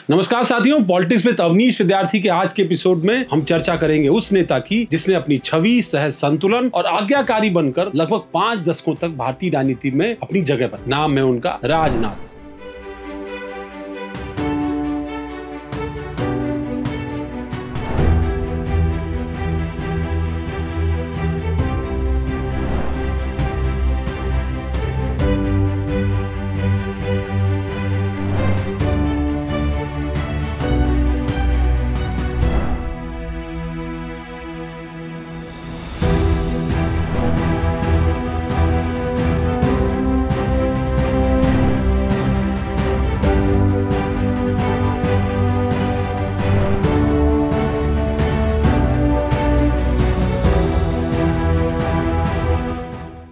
नमस्कार साथियों, politics with Awanish विद्यार्थी के आज के एपिसोड में हम चर्चा करेंगे उस नेता की जिसने अपनी छवि, सहज संतुलन और आज्ञाकारी बनकर लगभग 5 दशकों तक भारतीय राजनीति में अपनी जगह बनाई। नाम है उनका राजनाथ सिंह।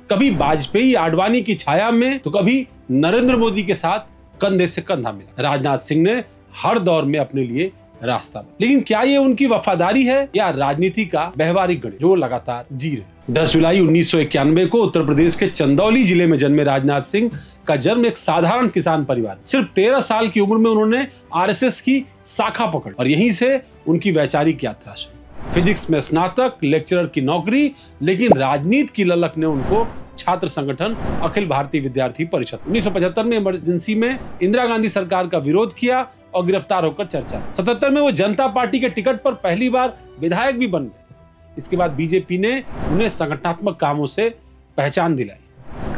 कभी वाजपेयी आडवाणी की छाया में तो कभी नरेंद्र मोदी के साथ कंधे से कंधा मिला। राजनाथ सिंह ने हर दौर में अपने लिए रास्ता बनाया। लेकिन क्या ये उनकी वफादारी है या राजनीति का व्यवहारिक गणित जो लगभग जी रहे। 10 जुलाई 1991 को उत्तर प्रदेश के चंदौली जिले में जन्मे राजनाथ सिंह का जन्म एक साधारण किसान परिवार। सिर्फ 13 साल की उम्र में उन्होंने आरएसएस की शाखा पकड़ी और यहीं से उनकी वैचारिक यात्रा शुरू। फिजिक्स में स्नातक, लेक्चरर की नौकरी, लेकिन राजनीति की ललक ने उनको छात्र संगठन अखिल भारतीय विद्यार्थी परिषद 1975 में इमरजेंसी में इंदिरा गांधी सरकार का विरोध किया और गिरफ्तार होकर चर्चा। 77 में वो जनता पार्टी के टिकट पर पहली बार विधायक भी बन गए। इसके बाद बीजेपी ने उन्हें संगठनात्मक कामों से पहचान दिलाई।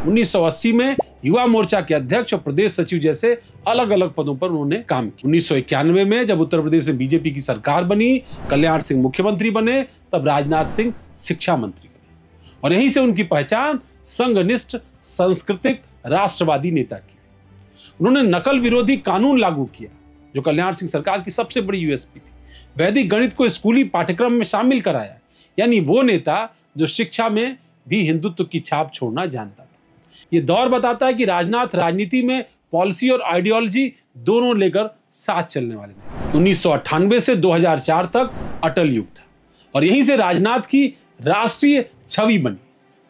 1980 में युवा मोर्चा के अध्यक्ष और प्रदेश सचिव जैसे अलग अलग पदों पर उन्होंने काम किया। 1991 में जब उत्तर प्रदेश में बीजेपी की सरकार बनी, कल्याण सिंह मुख्यमंत्री बने, तब राजनाथ सिंह शिक्षा मंत्री बने और यहीं से उनकी पहचान संघनिष्ठ, सांस्कृतिक, राष्ट्रवादी नेता की। उन्होंने नकल विरोधी कानून लागू किया जो कल्याण सिंह सरकार की सबसे बड़ी यूएसपी थी। वैदिक गणित को स्कूली पाठ्यक्रम में शामिल कराया, यानी वो नेता जो शिक्षा में भी हिंदुत्व की छाप छोड़ना जानता था। ये दौर बताता है कि राजनाथ राजनीति में पॉलिसी और आइडियोलॉजी दोनों लेकर साथ चलने वाले हैं। 1998 से 2004 तक अटल युग था और यहीं से राजनाथ की राष्ट्रीय छवि बनी।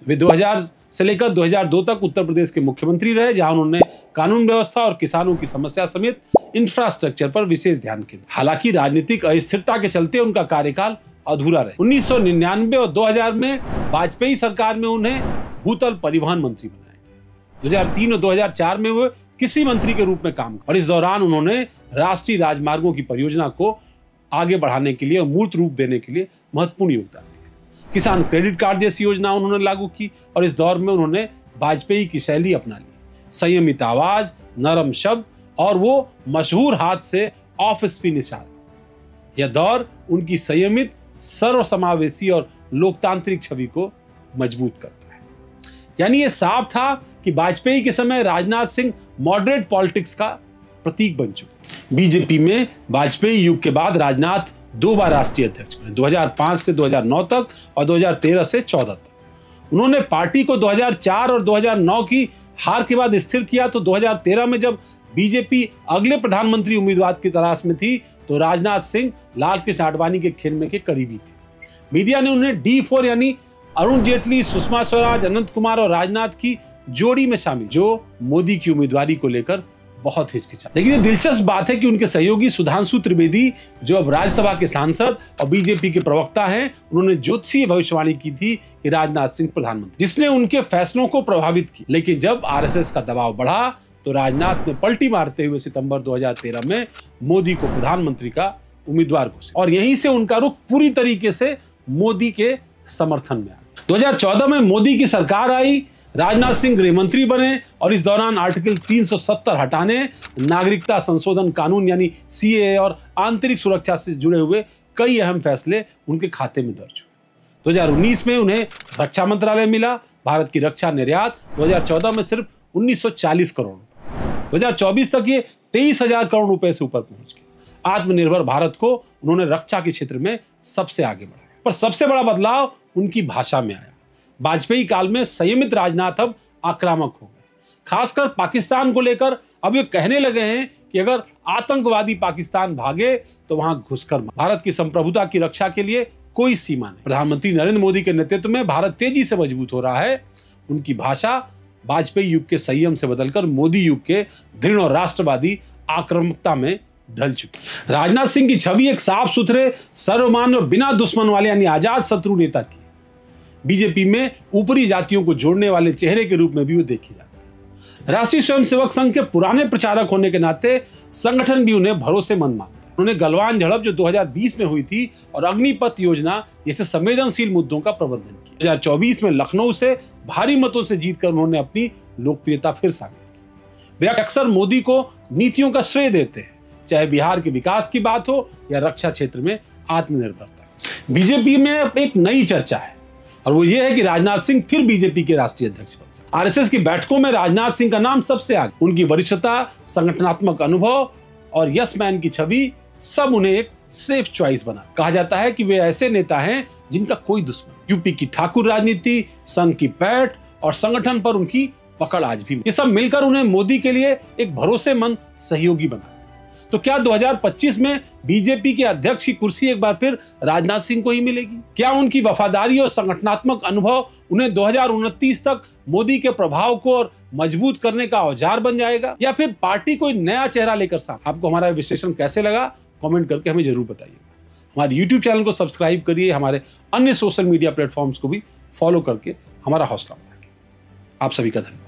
वे 2000 से लेकर 2002 तक उत्तर प्रदेश के मुख्यमंत्री रहे, जहां उन्होंने कानून व्यवस्था और किसानों की समस्या समेत इंफ्रास्ट्रक्चर पर विशेष ध्यान केंद्रित। हालांकि राजनीतिक अस्थिरता के चलते उनका कार्यकाल अधूरा रहे। 1999 और 2000 में वाजपेयी सरकार में उन्हें भूतल परिवहन मंत्री बनाया। 2003 और 2004 में वो किसी मंत्री के रूप में काम किया और इस दौरान उन्होंने राष्ट्रीय राजमार्गों की परियोजना को आगे बढ़ाने के लिए और मूर्त रूप देने के लिए महत्वपूर्ण योगदान दिया। किसान क्रेडिट कार्ड जैसी योजना उन्होंने लागू की और इस दौर में उन्होंने वाजपेयी की शैली अपना ली। संयमित आवाज, नरम शब्द और वो मशहूर हाथ से ऑफिस की इशारा। यह दौर उनकी संयमित, सर्वसमावेशी और लोकतांत्रिक छवि को मजबूत करता है। यानी ये साफ था कि वाजपेयी के समय राजनाथ सिंह मॉडरेट पॉलिटिक्स का प्रतीक बन चुके। बीजेपी में वाजपेयी युग के बाद राजनाथ 2 बार राष्ट्रीय अध्यक्ष बने, 2005 से 2009 तक और 2013 से 2014 तक। उन्होंने पार्टी को 2004 और 2009 की हार के बाद स्थिर किया, तो 2013 में जब बीजेपी अगले प्रधानमंत्री उम्मीदवार की तलाश में थी तो राजनाथ सिंह लाल कृष्ण आडवाणी के खेमे के करीबी थे। मीडिया ने उन्हें D4 यानी अरुण जेटली, सुषमा स्वराज, अनंत कुमार और राजनाथ की जोड़ी में शामिल, जो मोदी की उम्मीदवारी को लेकर बहुत हिचकिचा। लेकिन ये दिलचस्प बात है कि उनके सहयोगी सुधांशु त्रिवेदी, जो अब राज्यसभा के सांसद और बीजेपी के प्रवक्ता हैं, उन्होंने ज्योतिषीय भविष्यवाणी की थी कि राजनाथ सिंह प्रधानमंत्री, जिसने उनके फैसलों को प्रभावित किया। लेकिन जब आरएसएस का दबाव बढ़ा तो राजनाथ ने पलटी मारते हुए सितंबर 2013 में मोदी को प्रधानमंत्री का उम्मीदवार घोषित और यहीं से उनका रुख पूरी तरीके से मोदी के समर्थन में आया। 2014 में मोदी की सरकार आई, राजनाथ सिंह गृह मंत्री बने और इस दौरान आर्टिकल 370 हटाने, नागरिकता संशोधन कानून यानी सीएए और आंतरिक सुरक्षा से जुड़े हुए कई अहम फैसले उनके खाते में दर्ज हुए। 2019 में उन्हें रक्षा मंत्रालय मिला। भारत की रक्षा निर्यात 2014 में सिर्फ 1940 करोड़, 2024 तक ये 23,000 करोड़ रुपए से ऊपर पहुंच गए। आत्मनिर्भर भारत को उन्होंने रक्षा के क्षेत्र में सबसे आगे बढ़ाया। पर सबसे बड़ा बदलाव उनकी भाषा में आया। वाजपेयी काल में संयमित राजनाथ अब आक्रामक हो गए, खासकर पाकिस्तान को लेकर। अब ये कहने लगे हैं कि अगर आतंकवादी पाकिस्तान भागे तो वहां घुसकर भारत की संप्रभुता की रक्षा के लिए कोई सीमा नहीं। प्रधानमंत्री नरेंद्र मोदी के नेतृत्व में भारत तेजी से मजबूत हो रहा है। उनकी भाषा वाजपेयी युग के संयम से बदलकर मोदी युग के दृढ़ और राष्ट्रवादी आक्रामकता में ढल चुकी। राजनाथ सिंह की छवि एक साफ सुथरे, सर्वमान्य और बिना दुश्मन वाले यानी आजाद शत्रु नेता की। बीजेपी में ऊपरी जातियों को जोड़ने वाले चेहरे के रूप में भी वो देखी जाती है। राष्ट्रीय स्वयंसेवक संघ के पुराने प्रचारक होने के नाते संगठन भी उन्हें भरोसेमंद मानता है। उन्होंने गलवान झड़प जो 2020 में हुई थी और अग्निपथ योजना जैसे संवेदनशील मुद्दों का प्रबंधन किया। 2024 में लखनऊ से भारी मतों से जीतकर उन्होंने अपनी लोकप्रियता फिर साबित की। वे अक्सर मोदी को नीतियों का श्रेय देते हैं, चाहे बिहार के विकास की बात हो या रक्षा क्षेत्र में आत्मनिर्भरता। बीजेपी में एक नई चर्चा है और वो ये है कि राजनाथ सिंह फिर बीजेपी के राष्ट्रीय अध्यक्ष बन सकते। आरएसएस की बैठकों में राजनाथ सिंह का नाम सबसे आगे। उनकी वरिष्ठता, संगठनात्मक अनुभव और यस मैन की छवि सब उन्हें एक सेफ चॉइस बना। कहा जाता है कि वे ऐसे नेता हैं जिनका कोई दुश्मन। यूपी की ठाकुर राजनीति, संघ की पैठ और संगठन पर उनकी पकड़ आज भी, ये सब मिलकर उन्हें मोदी के लिए एक भरोसेमंद सहयोगी बनाते। तो क्या 2025 में बीजेपी के अध्यक्ष की कुर्सी एक बार फिर राजनाथ सिंह को ही मिलेगी? क्या उनकी वफादारी और संगठनात्मक अनुभव उन्हें 2029 तक मोदी के प्रभाव को और मजबूत करने का औजार बन जाएगा, या फिर पार्टी कोई नया चेहरा लेकर सामने? आपको हमारा विश्लेषण कैसे लगा कमेंट करके हमें जरूर बताइएगा। हमारे YouTube चैनल को सब्सक्राइब करिए, हमारे अन्य सोशल मीडिया प्लेटफॉर्म्स को भी फॉलो करके हमारा हौसला बढ़ाइए। आप सभी का धन्यवाद।